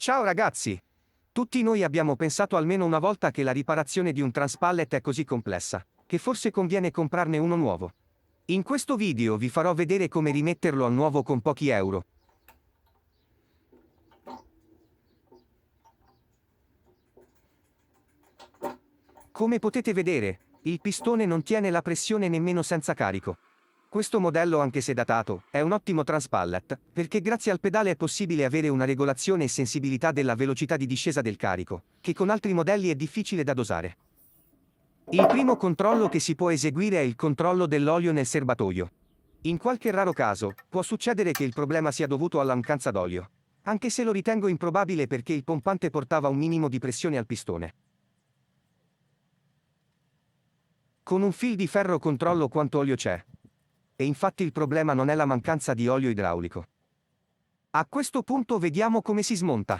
Ciao ragazzi! Tutti noi abbiamo pensato almeno una volta che la riparazione di un transpallet è così complessa, che forse conviene comprarne uno nuovo. In questo video vi farò vedere come rimetterlo a nuovo con pochi euro. Come potete vedere, il pistone non tiene la pressione nemmeno senza carico. Questo modello, anche se datato, è un ottimo transpallet, perché grazie al pedale è possibile avere una regolazione e sensibilità della velocità di discesa del carico, che con altri modelli è difficile da dosare. Il primo controllo che si può eseguire è il controllo dell'olio nel serbatoio. In qualche raro caso, può succedere che il problema sia dovuto alla mancanza d'olio, anche se lo ritengo improbabile perché il pompante portava un minimo di pressione al pistone. Con un fil di ferro controllo quanto olio c'è. E infatti il problema non è la mancanza di olio idraulico. A questo punto vediamo come si smonta.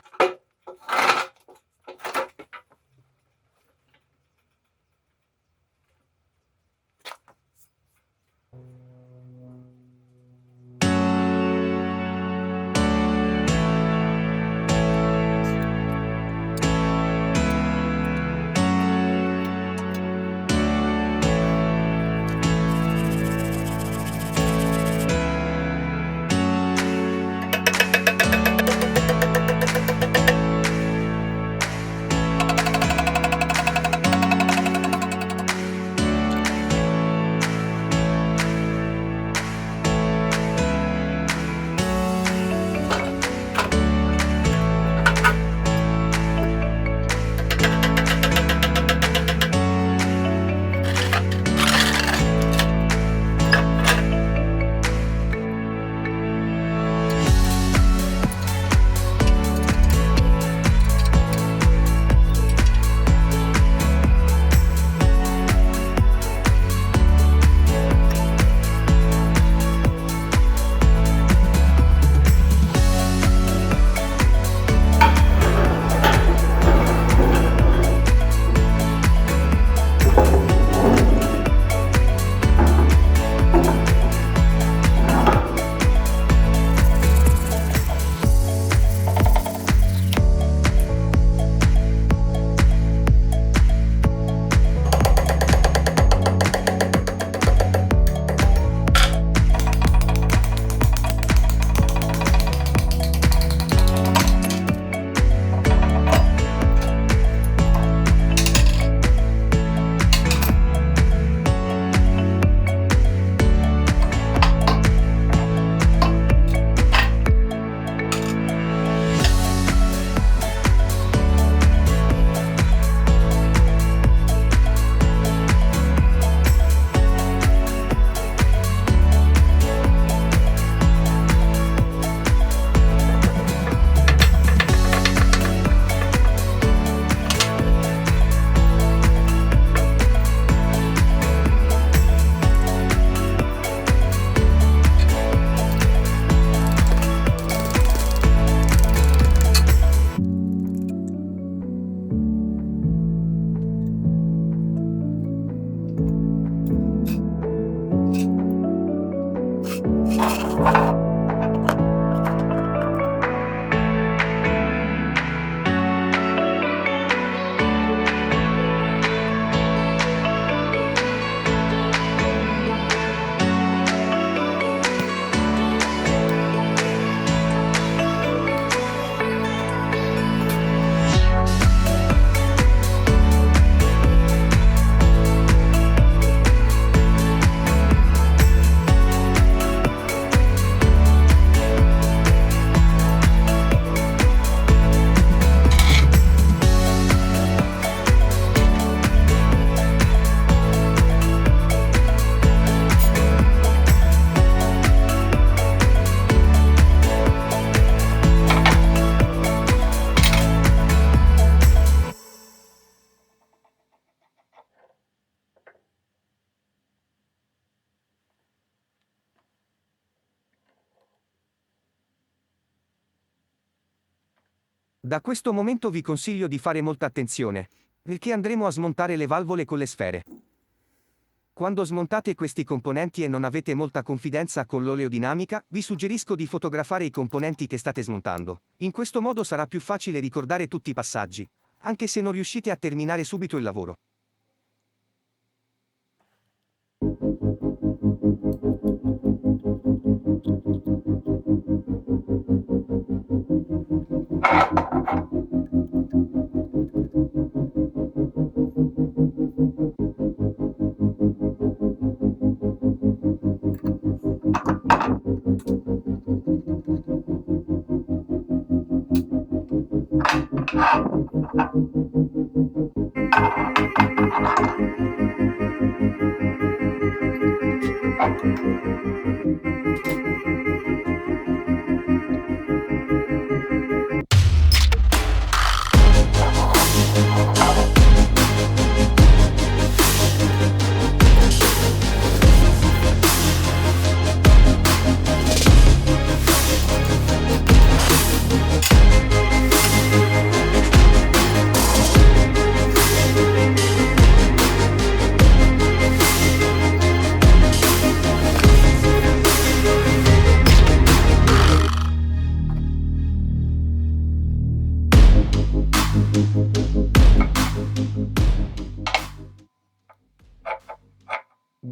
Da questo momento vi consiglio di fare molta attenzione, perché andremo a smontare le valvole con le sfere. Quando smontate questi componenti e non avete molta confidenza con l'oleodinamica, vi suggerisco di fotografare i componenti che state smontando. In questo modo sarà più facile ricordare tutti i passaggi, anche se non riuscite a terminare subito il lavoro.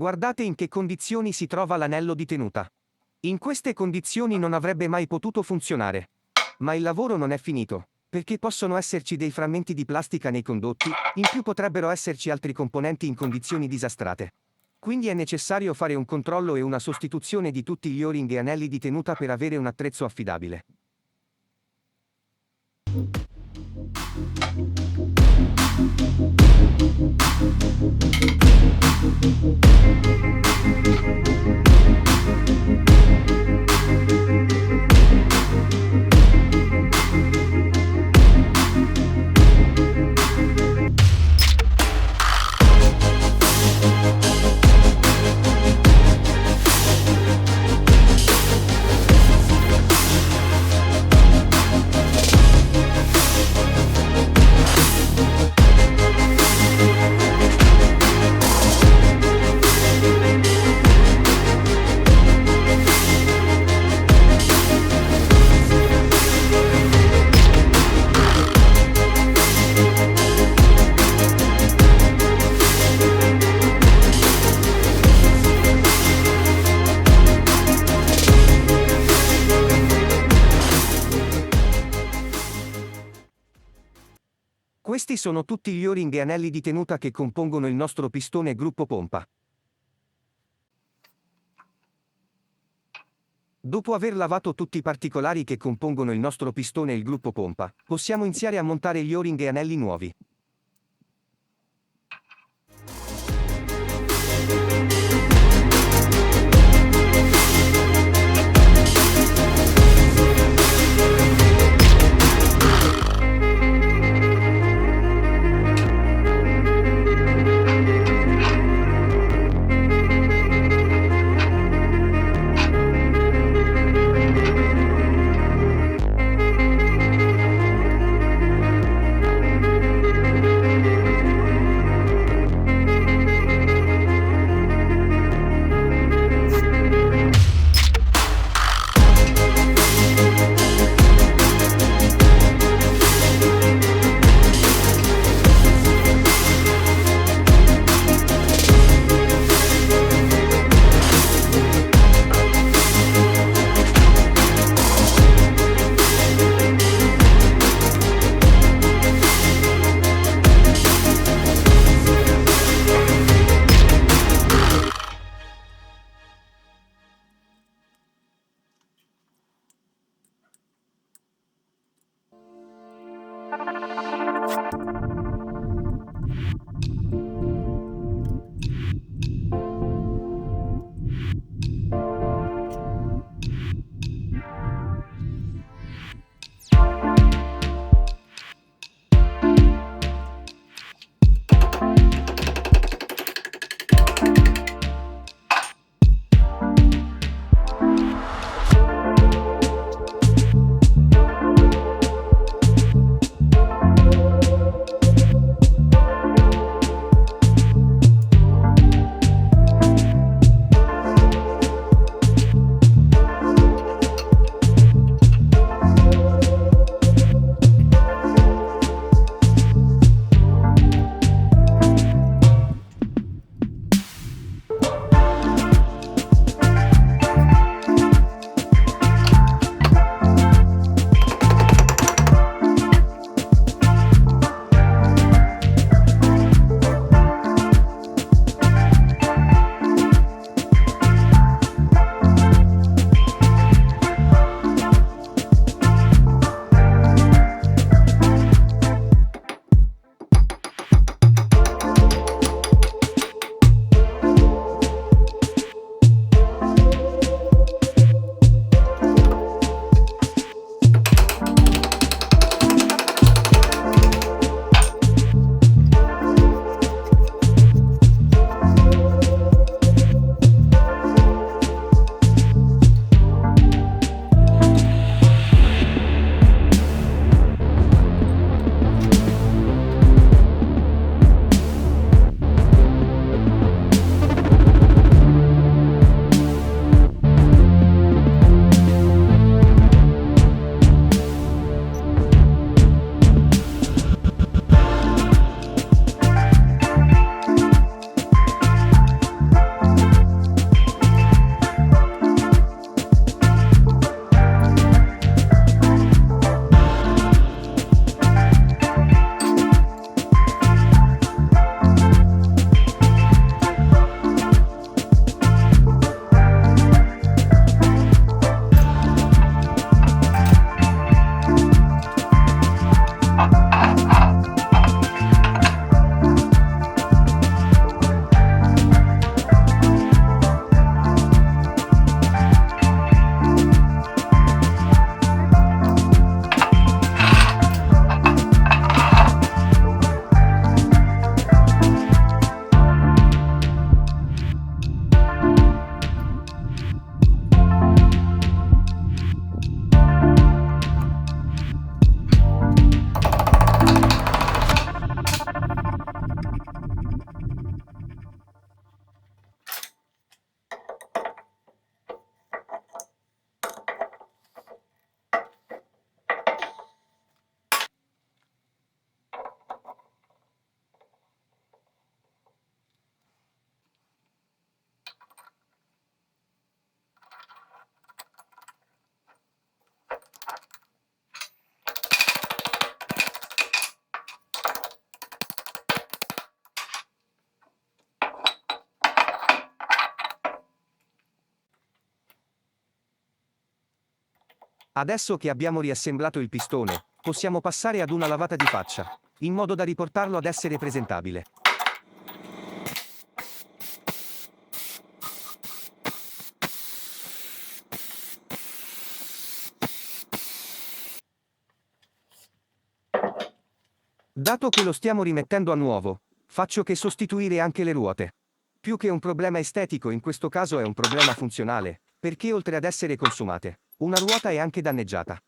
Guardate in che condizioni si trova l'anello di tenuta. In queste condizioni non avrebbe mai potuto funzionare. Ma il lavoro non è finito, perché possono esserci dei frammenti di plastica nei condotti, in più potrebbero esserci altri componenti in condizioni disastrate. Quindi è necessario fare un controllo e una sostituzione di tutti gli o-ring e anelli di tenuta per avere un attrezzo affidabile. Questi sono tutti gli o-ring e anelli di tenuta che compongono il nostro pistone gruppo pompa. Dopo aver lavato tutti i particolari che compongono il nostro pistone e il gruppo pompa, possiamo iniziare a montare gli o-ring e anelli nuovi. Adesso che abbiamo riassemblato il pistone, possiamo passare ad una lavata di faccia, in modo da riportarlo ad essere presentabile. Dato che lo stiamo rimettendo a nuovo, faccio che sostituire anche le ruote. Più che un problema estetico, in questo caso è un problema funzionale, perché oltre ad essere consumate, una ruota è anche danneggiata.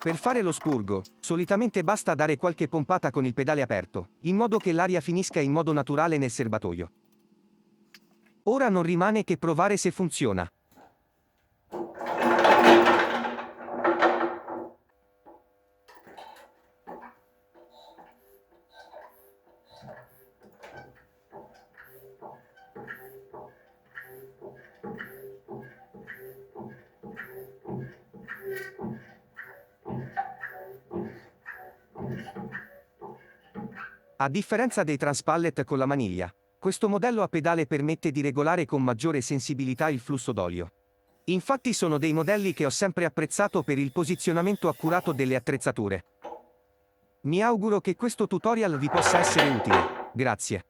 Per fare lo spurgo, solitamente basta dare qualche pompata con il pedale aperto, in modo che l'aria finisca in modo naturale nel serbatoio. Ora non rimane che provare se funziona. A differenza dei transpallet con la maniglia, questo modello a pedale permette di regolare con maggiore sensibilità il flusso d'olio. Infatti sono dei modelli che ho sempre apprezzato per il posizionamento accurato delle attrezzature. Mi auguro che questo tutorial vi possa essere utile. Grazie.